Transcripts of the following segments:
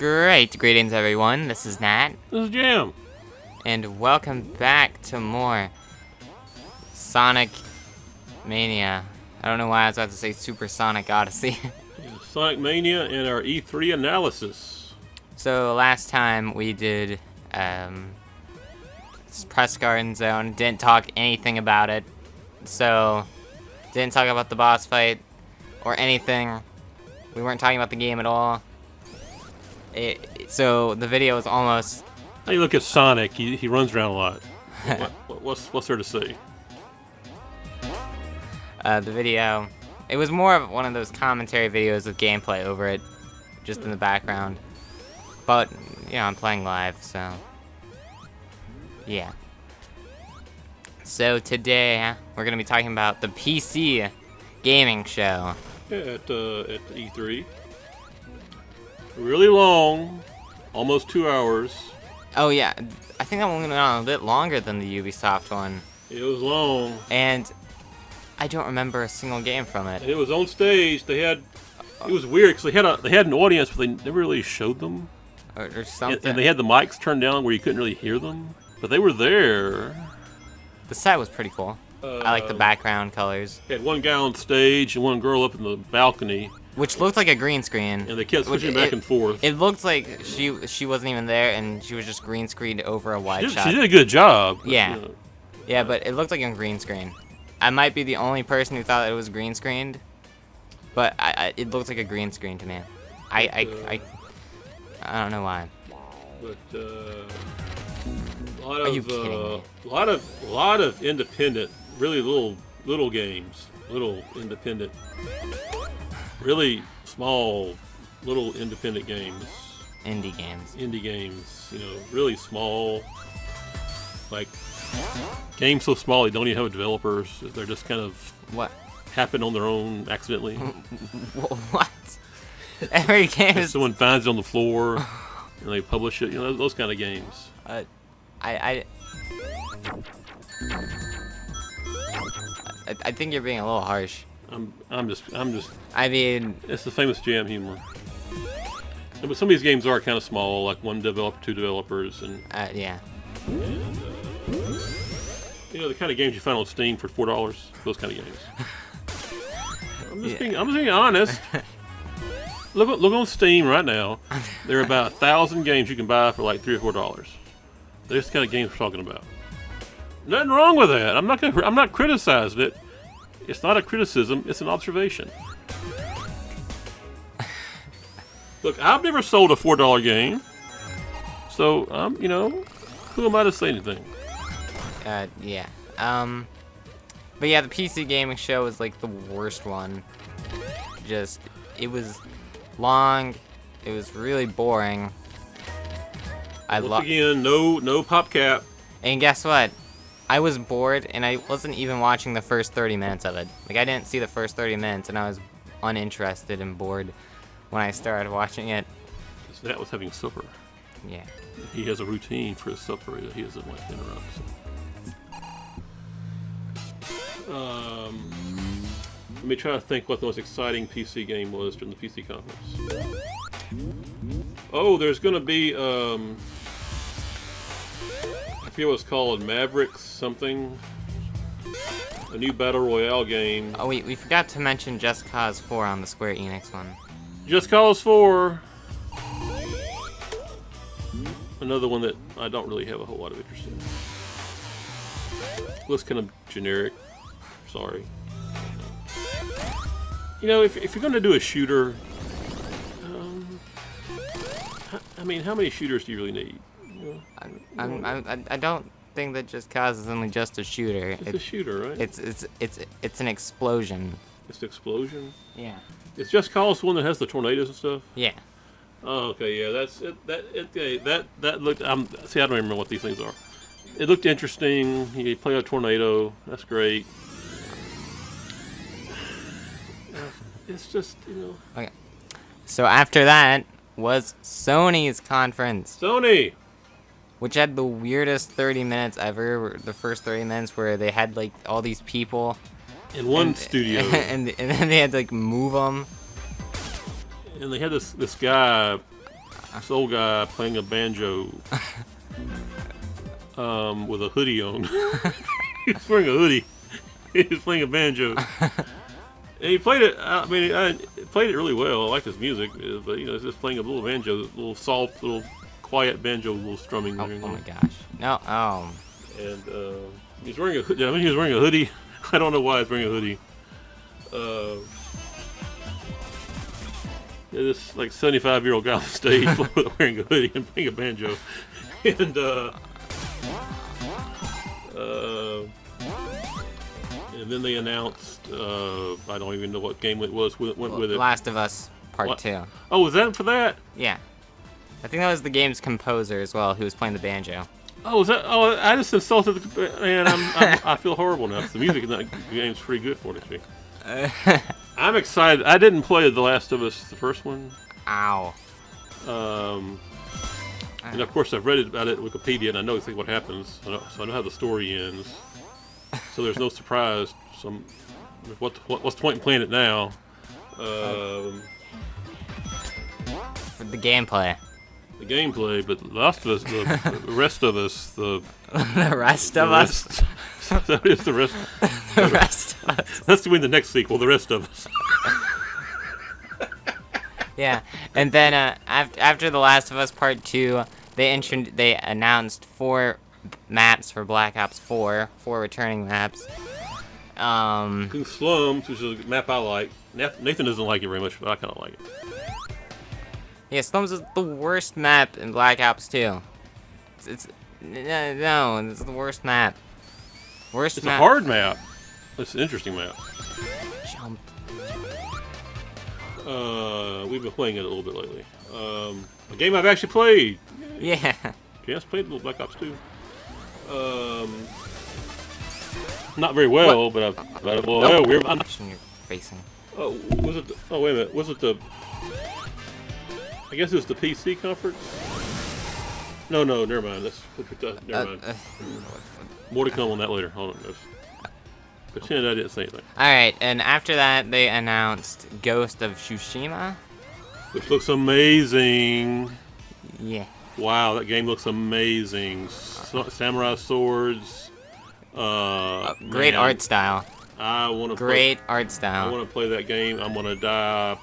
Greetings everyone, this is Nat, This is Jam. and welcome back to more Sonic Mania. I don't know why I was about to say Super Sonic Odyssey. Sonic Mania and our E3 analysis. So last time we did Press Garden Zone, didn't talk anything about it, so didn't talk about the boss fight or anything. We weren't talking about the game at all. So the video is almost... How you look at Sonic, he runs around a lot. What's there to say? The video, it was more of one of those commentary videos with gameplay over it, just in the background. But, you know, I'm playing live, so... yeah. So today, we're going to be talking about the PC gaming show. Yeah, at E3. Really long, almost 2 hours. Oh yeah, I think that one went on a bit longer than the Ubisoft one. It was long. And I don't remember a single game from it. It was on stage. They had... It was weird because they had an audience, but they never really showed them. Or something. And they had the mics turned down where you couldn't really hear them. But they were there. The set was pretty cool. I like the background colors. Had one guy on stage and one girl up in the balcony. Which looked like a green screen. And they kept switching back and forth. It looked like she wasn't even there, and she was just green screened over a wide shot. She did a good job. Yeah. You know. Yeah, but it looked like a green screen. I might be the only person who thought it was green screened, but it looked like a green screen to me. I don't know why. But Are you kidding me? a lot of independent, really little games, little independent, really small, little independent games. Indie games. Indie games, you know, really small, like games so small they don't even have developers. They're just kind of What? happen on their own accidentally. What? Every game is... Someone finds it on the floor and they publish it. You know, those kind of games. I think you're being a little harsh. I'm just. I mean, It's the famous Jam humor. But some of these games are kind of small, like one developer, two developers, and yeah. You know, the kind of games you find on Steam for $4. Those kind of games. I'm just being honest. Look on Steam right now. There are about 1,000 games you can buy for like $3 or $4. There's the kind of games we're talking about. Nothing wrong with that. I'm not criticizing it. It's not a criticism. It's an observation. Look, I've never sold a $4 game, so you know, who am I to say anything? Yeah. But yeah, the PC gaming show was like the worst one. Just, it was long. It was really boring. Once again, no pop cap. And guess what? I was bored, and I wasn't even watching the first 30 minutes of it. Like, I didn't see the first 30 minutes, and I was uninterested and bored when I started watching it. So that was having supper. Yeah. He has a routine for his supper that he doesn't like to interrupt. So. Let me try to think what the most exciting PC game was during the PC conference. Oh, there's going to be, I forget what it's called, Mavericks something. A new Battle Royale game. Oh, we forgot to mention Just Cause 4 on the Square Enix one. Just Cause 4. Another one that I don't really have a whole lot of interest in. Looks kind of generic. Sorry. You know, if you're going to do a shooter, I mean, how many shooters do you really need? You know? I don't think that Just Cause is only just a shooter. It's a shooter, right? It's an explosion. It's an explosion? Yeah. It's Just Cause the one that has the tornadoes and stuff? Yeah. Oh, okay, yeah, that's it. That looked. See, I don't even remember what these things are. It looked interesting. You play a tornado. That's great. It's just, you know. Okay. So after that was Sony's conference. Sony. Which had the weirdest 30 minutes ever. The first 30 minutes where they had like all these people in one studio, and then they had to like move them. And they had this guy This old guy playing a banjo with a hoodie on. He's wearing a hoodie. He's playing a banjo. And he played it. I mean, I played it really well. I liked his music, but you know, it's just playing a little banjo, a little soft, little quiet banjo, little strumming. Oh my gosh! No. Oh. And he's wearing a hoodie. I mean, he was wearing a hoodie. I don't know why he's wearing a hoodie. Yeah, this like 75-year-old guy on stage wearing a hoodie and playing a banjo, and then they announced. I don't even know what game it was. Went with it. Last of Us Part 2. Oh, was that for that? Yeah. I think that was the game's composer as well, who was playing the banjo. Oh, was that? Oh, I just insulted the man. I feel horrible now. The music in that game's pretty good for it. I'm excited. I didn't play The Last of Us, the first one. Ow. And of course, I've read about it at Wikipedia, and I know exactly what happens. So I know how the story ends. So there's no surprise. What's the point in playing it now? For the gameplay. The gameplay, but the rest of us, the rest of us, the rest of us. That is the rest. The rest of us. That's doing the next sequel. The rest of us. Yeah, and then after The Last of Us Part 2, they announced 4 maps for Black Ops 4, 4 returning maps. Slums, which is a map I like. Nathan doesn't like it very much, but I kind of like it. Yeah, Slums is the worst map in Black Ops 2. It's the worst map. It's a hard map. It's an interesting map. Jump. We've been playing it a little bit lately. A game I've actually played. Yeah. Yes, played a little Black Ops 2. Not very well, but we're. I'm you're facing. Oh, was it? Oh, wait a minute. Was it the? I guess it was the PC conference. No, never mind. Never mind. More to come on that later. Hold on. Pretend I didn't say anything. Alright, and after that, they announced Ghost of Tsushima. Which looks amazing. Yeah. Wow, that game looks amazing. Samurai swords. Great art style. I want to. Great art style. I want to play that game. I'm gonna die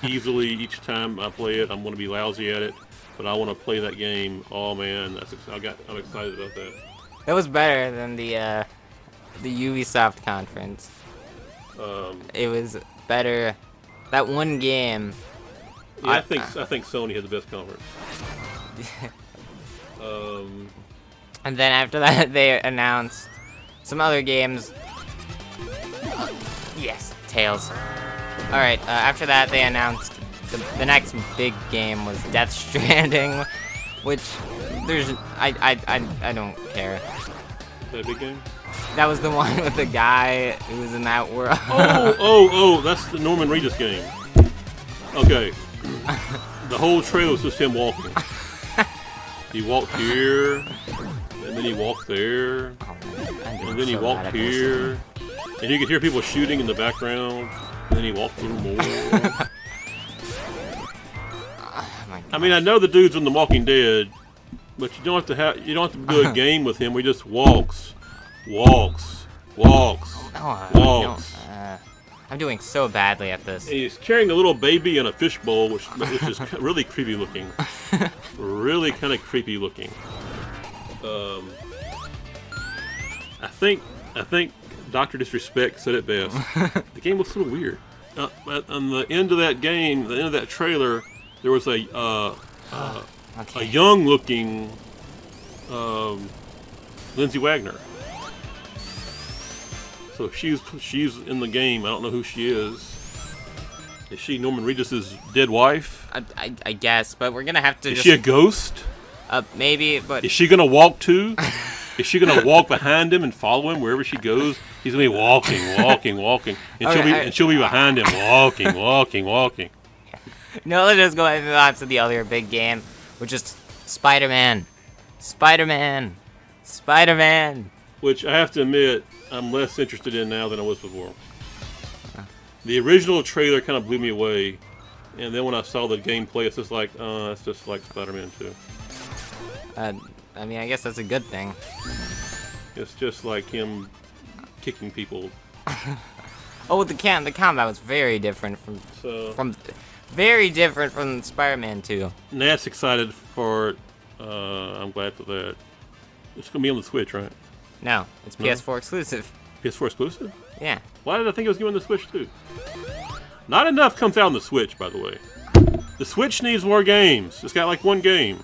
easily each time I play it. I'm gonna be lousy at it, but I want to play that game. Oh man, I'm excited about that. That was better than the Ubisoft conference. It was better. That one game. Yeah, I think Sony had the best conference. And then after that, they announced some other games. Yes, Tails. All right. After that, they announced the next big game was Death Stranding, which I don't care. Is that a big game? That was the one with the guy who was in that world. Oh, that's the Norman Reedus game. Okay. The whole trailer was just him walking. He walked here, and then he walked there, and then he walked here, and you could hear people shooting in the background, and then he walked a little more. I mean, I know the dude's in The Walking Dead, but you don't have to do a game with him. We just walks. I'm doing so badly at this. And he's carrying a little baby in a fishbowl, which is really creepy looking. Really kind of creepy looking. I think Dr. Disrespect said it best. The game looks a little weird. On the end of that game, the end of that trailer, there was a young looking Lindsay Wagner. So she's in the game. I don't know who she is. Is she Norman Reedus' dead wife? I guess, but we're gonna have to. Is she a ghost? Maybe, but. Is she gonna walk too? Is she gonna walk behind him and follow him wherever she goes? He's gonna be walking, and she'll be behind him, walking. No, let's just go ahead and move on to the other big game, which is Spider-Man. Which I have to admit, I'm less interested in now than I was before. The original trailer kind of blew me away. And then when I saw the gameplay, it's just like Spider-Man 2. I mean, I guess that's a good thing. It's just like him kicking people. Oh, the combat was very different from Spider-Man 2. Nat's excited for it. I'm glad for that. It's gonna be on the Switch, right? No, it's PS4 exclusive. PS4 exclusive? Yeah. Why did I think it was going on the Switch too? Not enough comes out on the Switch, by the way. The Switch needs more games. It's got like one game.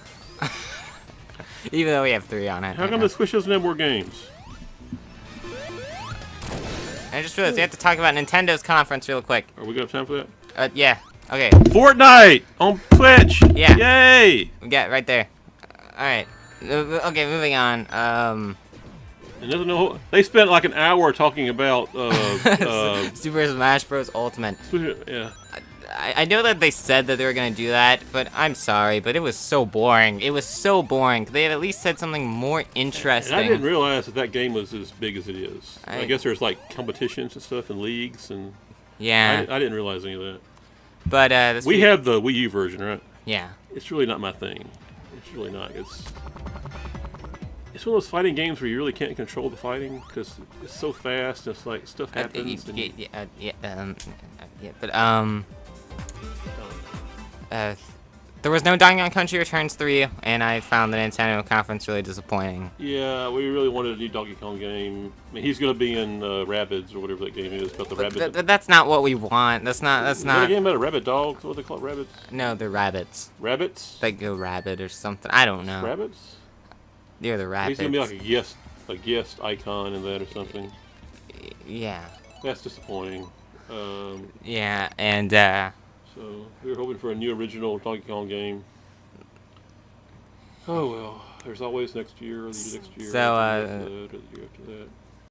Even though we have 3 on it. How come the Switch doesn't have more games? I just realized we have to talk about Nintendo's conference real quick. Are we gonna have time for that? Yeah. Okay. Fortnite on Twitch. Yeah. Yay! We got it right there. All right. Okay, moving on. And they spent like an hour talking about Super Smash Bros. Ultimate. Yeah. I know that they said that they were gonna do that, but I'm sorry, but it was so boring. It was so boring. They had at least said something more interesting. And I didn't realize that game was as big as it is. I guess there's like competitions and stuff and leagues and. Yeah. I didn't realize any of that. But we have the Wii U version, right? Yeah. It's really not my thing. It's really not. It's one of those fighting games where you really can't control the fighting because it's so fast. It's like stuff happens. There was no Donkey Kong Country Returns 3, and I found the Nintendo conference really disappointing. Yeah, we really wanted a new Donkey Kong game. I mean, he's gonna be in Rabbids or whatever that game is about the rabbit. But that's not what we want. That's not. Is that a game about a rabbit dog? What they call it, rabbits? No, they're rabbits. Rabbits? They go rabbit or something. I don't know. Rabbits? They're the rabbits. He's gonna be like a guest icon in that or something. Yeah. That's disappointing. Yeah, and so we were hoping for a new original Donkey Kong game. Oh well, there's always next year or the next year. So or the year after that.